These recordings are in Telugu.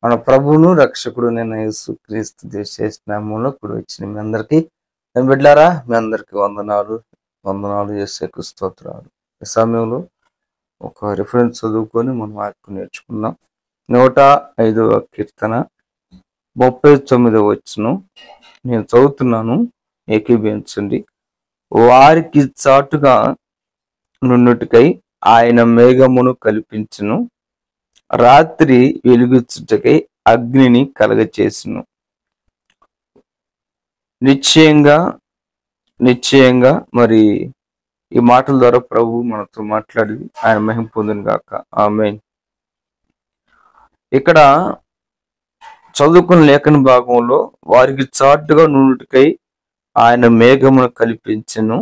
మన ప్రభువును రక్షకుడు నేను యేసుక్రీస్తు చేసిన నామములో కూడి వచ్చిన మీ అందరికీ బిడ్డలారా, మీ అందరికీ వందనాలు యేసుకు స్తోత్రాలు. ఈ సమయంలో ఒక రిఫరెన్స్ చదువుకొని మనం వాక్యం నేర్చుకుందాం. 105వ కీర్తన 39వ వచనం నేను చదువుతున్నాను, ఏకీభవించండి. వారికి చాటుగా నుండుటకై ఆయన మేఘమును కల్పించును, రాత్రి వెలుగుచుటకై అగ్నిని కలగచేసును. నిశ్చయంగా మరి ఈ మాటల ద్వారా ప్రభు మనతో మాట్లాడి ఆయన మహిమ పొందును గాక. ఆమేన్. ఇక్కడ చదువుకున్న లేఖన భాగంలో వారికి చాటుగా నుండుటకై ఆయన మేఘమును కల్పించును,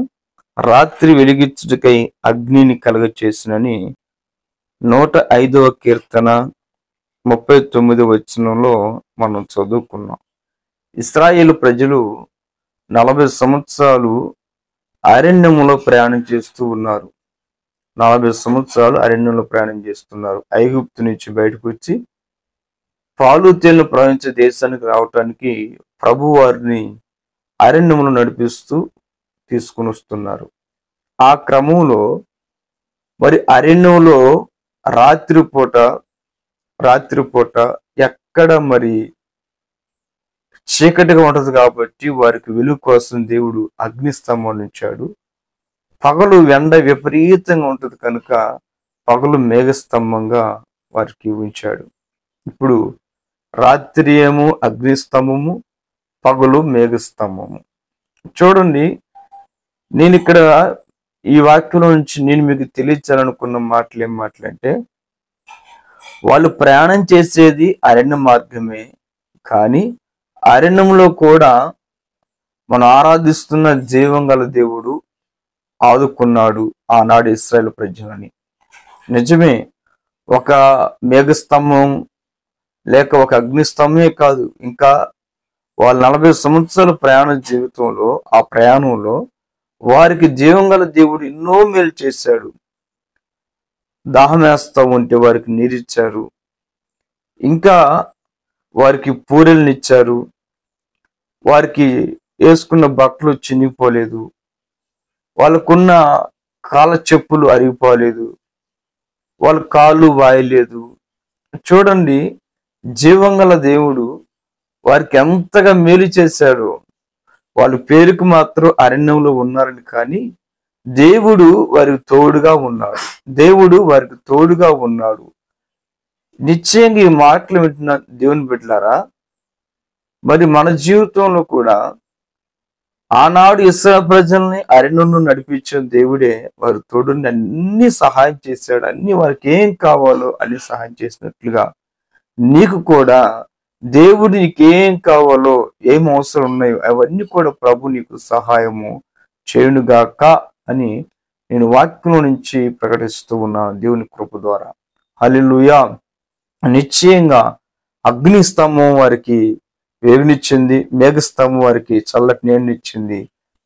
రాత్రి వెలిగించుటకై అగ్నిని కలగచేసునని 105వ కీర్తన 39వ వచనంలో మనం చదువుకున్నాం. ఇశ్రాయేలు ప్రజలు 40 సంవత్సరాలు అరణ్యములో ప్రయాణం చేస్తూ ఉన్నారు. 40 సంవత్సరాలు అరణ్యంలో ప్రయాణం చేస్తున్నారు. ఐగుప్తు నుంచి బయటకు వచ్చి పాలు తేనెలు ప్రవహించే దేశానికి రావటానికి ప్రభు వారిని అరణ్యములో నడిపిస్తూ తీసుకుని వస్తున్నారు. ఆ క్రమంలో మరి అరణ్యంలో రాత్రిపూట ఎక్కడ మరి చీకటిగా ఉంటది కాబట్టి వారికి వెలుగు కోసం దేవుడు అగ్నిస్తంభం ఉంచాడు. పగలు ఎండ విపరీతంగా ఉంటుంది కనుక పగలు మేఘస్తంభంగా వారికి ఉంచాడు. ఇప్పుడు రాత్రి ఏమో అగ్నిస్తంభము, పగలు మేఘస్తంభము. చూడండి, నేను ఇక్కడ ఈ వాక్యం నుంచి నేను మీకు తెలియచాలనుకున్న మాటలు ఏం మాటలంటే, వాళ్ళు ప్రయాణం చేసేది అరణ్య మార్గమే, కానీ అరణ్యంలో కూడా మనం ఆరాధిస్తున్న జీవం గల దేవుడు ఆదుకున్నాడు ఆనాడు ఇశ్రాయేలు ప్రజలని. నిజమే, ఒక మేఘస్తంభం లేక ఒక అగ్నిస్తంభమే కాదు, ఇంకా వాళ్ళ 40 సంవత్సరాల ప్రయాణ జీవితంలో ఆ ప్రయాణంలో వారికి జీవం గల దేవుడు ఎన్నో మేలు చేశాడు. దాహం వేస్తా ఉంటే వారికి నీరిచ్చారు, ఇంకా వారికి పూరెల్నిచ్చారు, వారికి వేసుకున్న బట్టలు చినిగిపోలేదు, వాళ్ళకున్న కాళ్ళ చెప్పులు అరిగిపోలేదు, వాళ్ళ కాళ్ళు వాయలేదు. చూడండి, జీవంగల దేవుడు వారికి ఎంతగా మేలు చేశాడు. వాళ్ళు పేరుకు మాత్రం అరణ్యంలో ఉన్నారని, కానీ దేవుడు వారికి తోడుగా ఉన్నాడు. నిశ్చయంగా ఈ మాటలు వింటున్న దేవుని బిడ్డలారా, మరి మన జీవితంలో కూడా ఆనాడు ఇశ్రాయేలు ప్రజల్ని అరణ్యంలో నడిపించిన దేవుడే వారి తోడుని అన్ని సహాయం చేశాడు. అన్ని వారికి ఏం కావాలో అన్ని సహాయం చేసినట్లుగా నీకు కూడా దేవుడు నీకేం కావాలో, ఏం అవసరం ఉన్నాయో అవన్నీ కూడా ప్రభు నీకు సహాయము చేయునుగాక అని నేను వాక్యం నుంచి ప్రకటిస్తూ ఉన్నాను దేవుని కృప ద్వారా. హల్లెలూయా. నిశ్చయంగా అగ్నిస్తంభం వారికి వెలుగునిచ్చింది, మేఘస్తంభం వారికి చల్లటి నీడనిచ్చింది.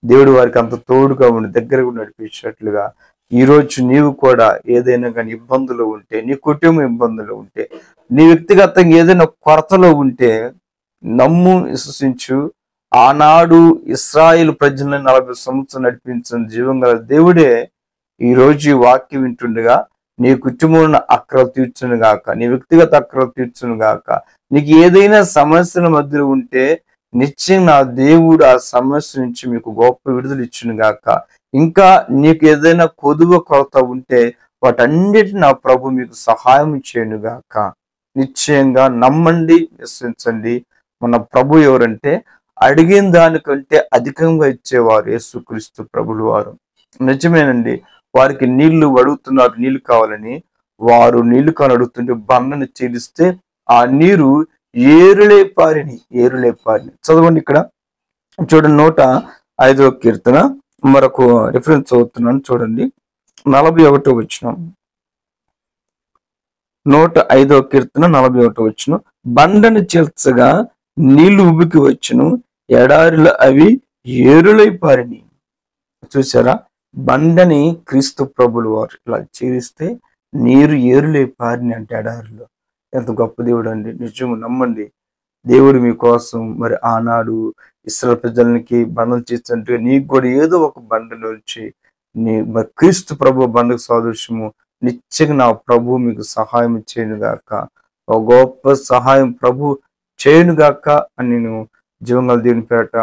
దేవుడు వారికి అంత తోడుగా ఉండి దగ్గరకు నడిపించినట్లుగా ఈరోజు నీవు కూడా ఏదైనా కానీ ఇబ్బందులు ఉంటే, నీ కుటుంబం ఇబ్బందులు ఉంటే, నీ వ్యక్తిగతంగా ఏదైనా కొరతలో ఉంటే నమ్ము, విశ్వసించు. ఆనాడు ఇశ్రాయేలు ప్రజలను 40 సంవత్సరాలు నడిపించిన జీవం గల దేవుడే ఈరోజు ఈ వాక్యం వింటుండగా నీ కుటుంబంలో అక్కరలు తీర్చును గాక, నీ వ్యక్తిగత అక్కరలు తీర్చును గాక. నీకు ఏదైనా సమస్యల మధ్యలో ఉంటే నిశ్చయంగా నా దేవుడు ఆ సమస్య నుంచి మీకు గొప్ప విడుదల ఇచ్చును గాక. ఇంకా నీకు ఏదైనా కొదువ కొరత ఉంటే వాటన్నిటిని నా ప్రభు మీకు సహాయం చేయను గాక. నిశ్చయంగా నమ్మండి, విశ్వసించండి. మన ప్రభు ఎవరంటే అడిగిన దానికంటే అధికంగా ఇచ్చేవారు యేసుక్రీస్తు ప్రభులు వారు. నిజమేనండి, వారికి నీళ్లు అడుగుతున్నారు, నీళ్లు కావాలని. వారు నీళ్లు కావాలని అడుగుతుంటే బండను చీలిస్తే ఆ నీరు ఏరులే పారిని. చదవండి, ఇక్కడ చూడండి, 105వ కీర్తన మరొక రిఫరెన్స్ చదువుతున్నాను చూడండి, 41వ వచనం. 105వ కీర్తన 41వ వచనం. బండను చీల్చగా నీళ్లు ఉబికి వచ్చును, ఎడారిలో అవి ఏరులై పారిని. చూసారా, బండని క్రీస్తు ప్రభులు వారు ఇలా చీలిస్తే నీరు ఏరులై పారిని అంటే ఎడారిలో. ఎంత గొప్ప దేవుడు అండి. నిజం నమ్మండి. దేవుడు మీకోసం మరి ఆనాడు ఇశ్రాయేలు ప్రజలకి బండలు చేస్తుంటే నీకు కూడా ఏదో ఒక బండలో వచ్చి మరి క్రీస్తు ప్రభు బండకు సాదృశ్యము నిత్యంగా నా ప్రభు మీకు సహాయం చేయను గాక, ఒక గొప్ప సహాయం ప్రభు చేయను గాక అని నేను జీవంగల దేవుని పేరట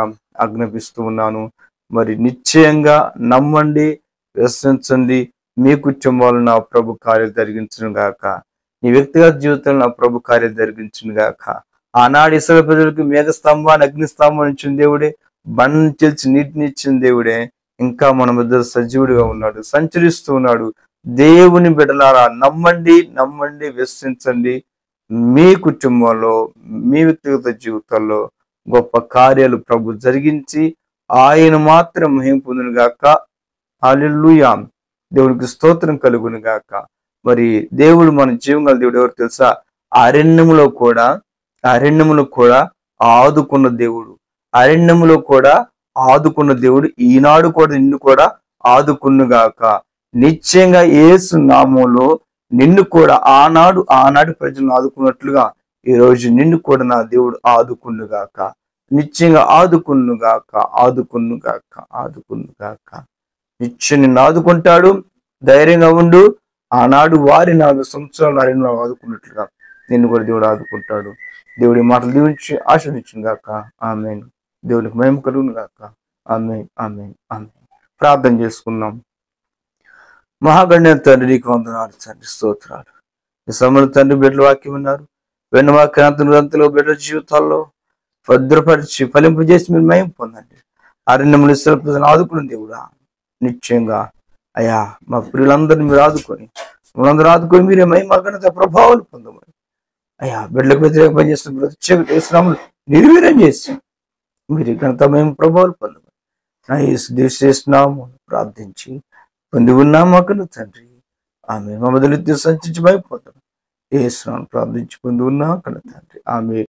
ఆజ్ఞాపిస్తూ ఉన్నాను. మరి నిశ్చయంగా నమ్మండి, విశ్వసించండి. మీ కుటుంబాలు నా ప్రభు కార్యాలు జరిగించును గాక, నీ వ్యక్తిగత జీవితంలో నా ప్రభు కార్యాలు జరిగించును గాక. ఆనాడు ఇశ్రాయేలు ప్రజలకు మేఘస్తంభాన్ని అగ్నిస్తంభాన్ని ఇచ్చిన దేవుడే, బండను చీల్చి నీటిని ఇచ్చిన దేవుడే ఇంకా మన మధ్య సజీవుడిగా ఉన్నాడు, సంచరిస్తూ ఉన్నాడు. దేవుని బిడ్డలారా నమ్మండి, నమ్మండి, విశ్వసించండి. మీ కుటుంబంలో మీ వ్యక్తిగత జీవితాల్లో గొప్ప కార్యాలు ప్రభు జరిగించి ఆయన మాత్రం మహిమ పొందును గాక. హల్లెలూయా. దేవునికి స్తోత్రం కలుగును గాక. మరి దేవుడు మన జీవంగల దేవుడు ఎవరు తెలుసా? అరణ్యములో కూడా ఆదుకున్న దేవుడు. అరణ్యములో కూడా ఆదుకున్న దేవుడు ఈనాడు కూడా నిన్ను కూడా ఆదుకున్నుగాక. నిశ్చయంగా యేసు నామములో నిన్ను కూడా ఆనాడు ప్రజలను ఆదుకున్నట్లుగా ఈ రోజు నిన్ను కూడా నా దేవుడు ఆదుకున్నుగాక. నిశ్చయంగా ఆదుకున్నుగాక. నిశ్చయం నిన్ను ఆదుకుంటాడు. ధైర్యంగా ఉండు. ఆనాడు వారి 4 సంవత్సరాలు అరణ్యంలో ఆదుకున్నట్లుగా నిన్ను కూడా దేవుడు ఆదుకుంటాడు. దేవుడి మాటలు దీవించి ఆశీర్వదించును గాక. ఆమేన్. దేవునికి మహిమ కలుగును గాక. ఆమేన్, ఆమేన్, ఆమేన్. ప్రార్థన చేసుకుందాం. మహాగణ్య తండ్రి, నీకు వందనాలు తండ్రి, స్తోత్రాలు. ఈ సమయంలో తండ్రి బిడ్డల వాక్యం ఉన్నారు, వెన్న వాక్యంలో బిడ్డల జీవితాల్లో భద్రపరిచి ఫలింపజేసి మీరు మహిమ పొందండి. అరణ్యములు ఇశ్రాయేలు ప్రజలను ఆదుకున్న దేవుడా, నిశ్చయంగా అయ్యా మా ప్రియులందరినీ మీరు ఆదుకొని మీరే మహిమ ఘనత ప్రభావాలు పొందమని అయ్యా బిడ్డలకు వ్యతిరేకంగా పనిచేస్తున్న ప్రత్యేక నిర్వీర్యం చేసి మీరు ఘనత మహిమ ప్రభావాలు పొందమని నా యేసు ప్రార్థించి పొంది ఉన్నాము అక్కడ తండ్రి. ఆమె మా మొదలు సంచించి భయపోతాం. యేసు ప్రార్థించి పొంది ఉన్నాం అక్కడ తండ్రి. ఆమె